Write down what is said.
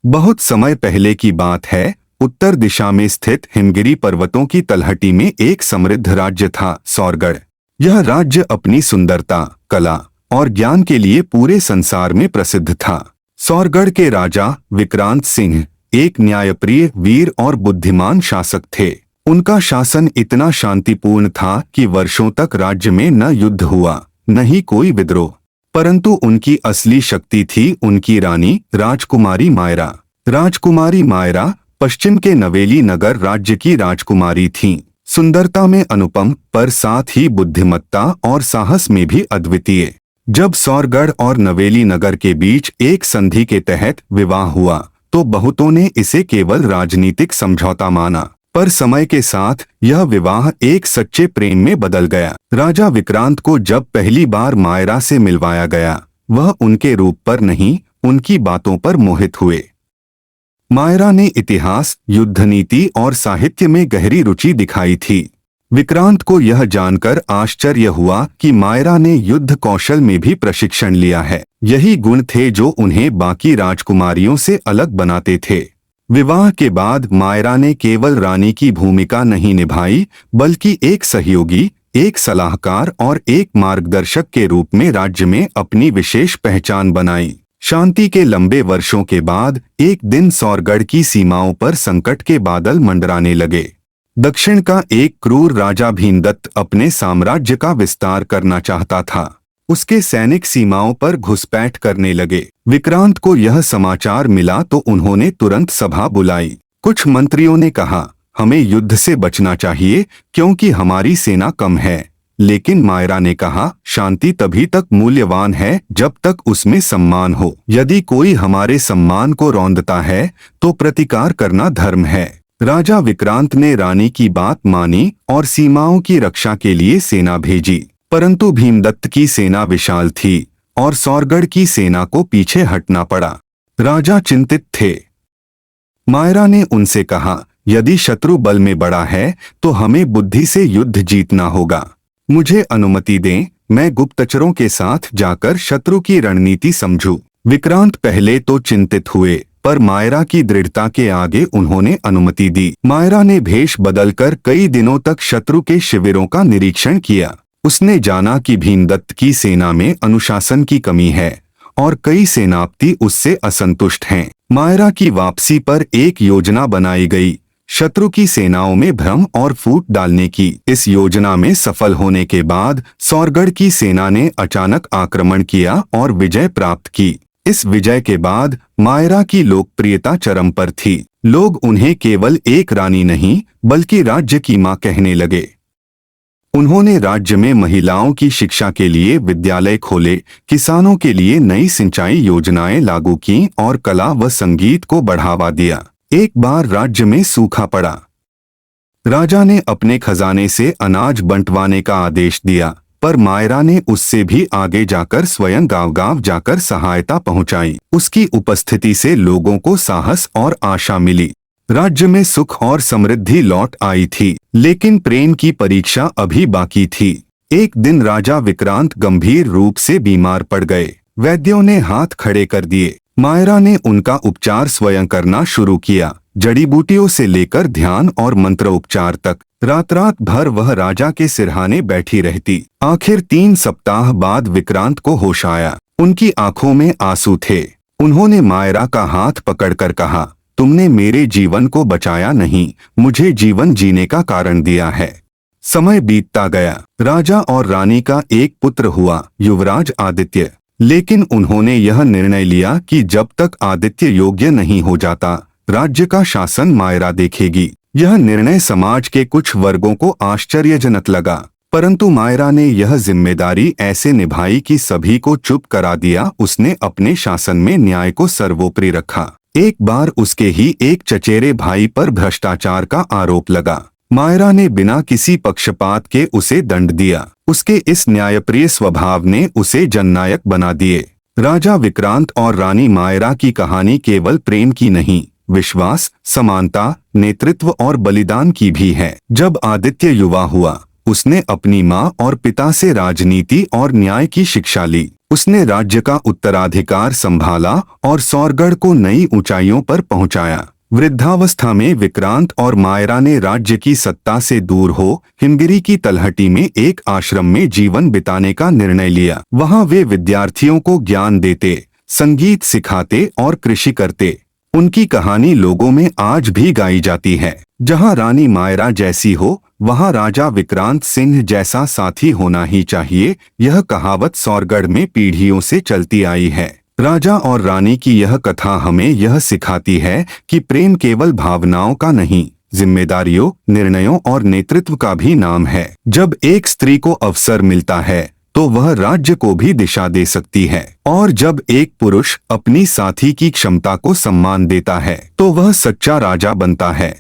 बहुत समय पहले की बात है। उत्तर दिशा में स्थित हिमगिरी पर्वतों की तलहटी में एक समृद्ध राज्य था, सौरगढ़। यह राज्य अपनी सुंदरता, कला और ज्ञान के लिए पूरे संसार में प्रसिद्ध था। सौरगढ़ के राजा विक्रांत सिंह एक न्यायप्रिय, वीर और बुद्धिमान शासक थे। उनका शासन इतना शांतिपूर्ण था कि वर्षों तक राज्य में न युद्ध हुआ, न ही कोई विद्रोह। परंतु उनकी असली शक्ति थी उनकी रानी राजकुमारी मायरा। राजकुमारी मायरा पश्चिम के नवेली नगर राज्य की राजकुमारी थीं। सुंदरता में अनुपम, पर साथ ही बुद्धिमत्ता और साहस में भी अद्वितीय। जब सौरगढ़ और नवेली नगर के बीच एक संधि के तहत विवाह हुआ तो बहुतों ने इसे केवल राजनीतिक समझौता माना, पर समय के साथ यह विवाह एक सच्चे प्रेम में बदल गया। राजा विक्रांत को जब पहली बार मायरा से मिलवाया गया, वह उनके रूप पर नहीं, उनकी बातों पर मोहित हुए। मायरा ने इतिहास, युद्ध नीति और साहित्य में गहरी रुचि दिखाई थी। विक्रांत को यह जानकर आश्चर्य हुआ कि मायरा ने युद्ध कौशल में भी प्रशिक्षण लिया है। यही गुण थे जो उन्हें बाकी राजकुमारियों से अलग बनाते थे। विवाह के बाद मायरा ने केवल रानी की भूमिका नहीं निभाई, बल्कि एक सहयोगी, एक सलाहकार और एक मार्गदर्शक के रूप में राज्य में अपनी विशेष पहचान बनाई। शांति के लंबे वर्षों के बाद एक दिन सौरगढ़ की सीमाओं पर संकट के बादल मंडराने लगे। दक्षिण का एक क्रूर राजा भीमदत्त अपने साम्राज्य का विस्तार करना चाहता था। उसके सैनिक सीमाओं पर घुसपैठ करने लगे। विक्रांत को यह समाचार मिला तो उन्होंने तुरंत सभा बुलाई। कुछ मंत्रियों ने कहा, हमें युद्ध से बचना चाहिए क्योंकि हमारी सेना कम है। लेकिन मायरा ने कहा, शांति तभी तक मूल्यवान है जब तक उसमें सम्मान हो। यदि कोई हमारे सम्मान को रौंदता है तो प्रतिकार करना धर्म है। राजा विक्रांत ने रानी की बात मानी और सीमाओं की रक्षा के लिए सेना भेजी। परंतु भीमदत्त की सेना विशाल थी और सौरगढ़ की सेना को पीछे हटना पड़ा। राजा चिंतित थे। मायरा ने उनसे कहा, यदि शत्रु बल में बड़ा है तो हमें बुद्धि से युद्ध जीतना होगा। मुझे अनुमति दें, मैं गुप्तचरों के साथ जाकर शत्रु की रणनीति समझूं। विक्रांत पहले तो चिंतित हुए, पर मायरा की दृढ़ता के आगे उन्होंने अनुमति दी। मायरा ने भेष बदलकर कई दिनों तक शत्रु के शिविरों का निरीक्षण किया। उसने जाना कि भीमदत्त की सेना में अनुशासन की कमी है और कई सेनापति उससे असंतुष्ट हैं। मायरा की वापसी पर एक योजना बनाई गई, शत्रु की सेनाओं में भ्रम और फूट डालने की। इस योजना में सफल होने के बाद सौरगढ़ की सेना ने अचानक आक्रमण किया और विजय प्राप्त की। इस विजय के बाद मायरा की लोकप्रियता चरम पर थी। लोग उन्हें केवल एक रानी नहीं, बल्कि राज्य की मां कहने लगे। उन्होंने राज्य में महिलाओं की शिक्षा के लिए विद्यालय खोले, किसानों के लिए नई सिंचाई योजनाएं लागू की और कला व संगीत को बढ़ावा दिया। एक बार राज्य में सूखा पड़ा। राजा ने अपने खजाने से अनाज बंटवाने का आदेश दिया, पर मायरा ने उससे भी आगे जाकर स्वयं गांव-गांव जाकर सहायता पहुंचाई। उसकी उपस्थिति से लोगों को साहस और आशा मिली। राज्य में सुख और समृद्धि लौट आई थी, लेकिन प्रेम की परीक्षा अभी बाकी थी। एक दिन राजा विक्रांत गंभीर रूप से बीमार पड़ गए। वैद्यों ने हाथ खड़े कर दिए। मायरा ने उनका उपचार स्वयं करना शुरू किया, जड़ी बूटियों से लेकर ध्यान और मंत्र उपचार तक। रात रात भर वह राजा के सिरहाने बैठी रहती। आखिर 3 सप्ताह बाद विक्रांत को होश आया। उनकी आंखों में आंसू थे। उन्होंने मायरा का हाथ पकड़कर कहा, तुमने मेरे जीवन को बचाया नहीं, मुझे जीवन जीने का कारण दिया है। समय बीतता गया। राजा और रानी का एक पुत्र हुआ, युवराज आदित्य। लेकिन उन्होंने यह निर्णय लिया कि जब तक आदित्य योग्य नहीं हो जाता, राज्य का शासन मायरा देखेगी। यह निर्णय समाज के कुछ वर्गों को आश्चर्यजनक लगा, परंतु मायरा ने यह जिम्मेदारी ऐसे निभाई कि सभी को चुप करा दिया। उसने अपने शासन में न्याय को सर्वोपरि रखा। एक बार उसके ही एक चचेरे भाई पर भ्रष्टाचार का आरोप लगा। मायरा ने बिना किसी पक्षपात के उसे दंड दिया। उसके इस न्यायप्रिय स्वभाव ने उसे जननायक बना दिए। राजा विक्रांत और रानी मायरा की कहानी केवल प्रेम की नहीं, विश्वास, समानता, नेतृत्व और बलिदान की भी है। जब आदित्य युवा हुआ, उसने अपनी मां और पिता से राजनीति और न्याय की शिक्षा ली। उसने राज्य का उत्तराधिकार संभाला और सौरगढ़ को नई ऊंचाइयों पर पहुंचाया। वृद्धावस्था में विक्रांत और मायरा ने राज्य की सत्ता से दूर हो हिमगिरी की तलहटी में एक आश्रम में जीवन बिताने का निर्णय लिया। वहां वे विद्यार्थियों को ज्ञान देते, संगीत सिखाते और कृषि करते। उनकी कहानी लोगों में आज भी गाई जाती है। जहां रानी मायरा जैसी हो, वहां राजा विक्रांत सिंह जैसा साथी होना ही चाहिए। यह कहावत सौरगढ़ में पीढ़ियों से चलती आई है। राजा और रानी की यह कथा हमें यह सिखाती है कि प्रेम केवल भावनाओं का नहीं, जिम्मेदारियों, निर्णयों और नेतृत्व का भी नाम है। जब एक स्त्री को अवसर मिलता है तो वह राज्य को भी दिशा दे सकती है, और जब एक पुरुष अपनी साथी की क्षमता को सम्मान देता है तो वह सच्चा राजा बनता है।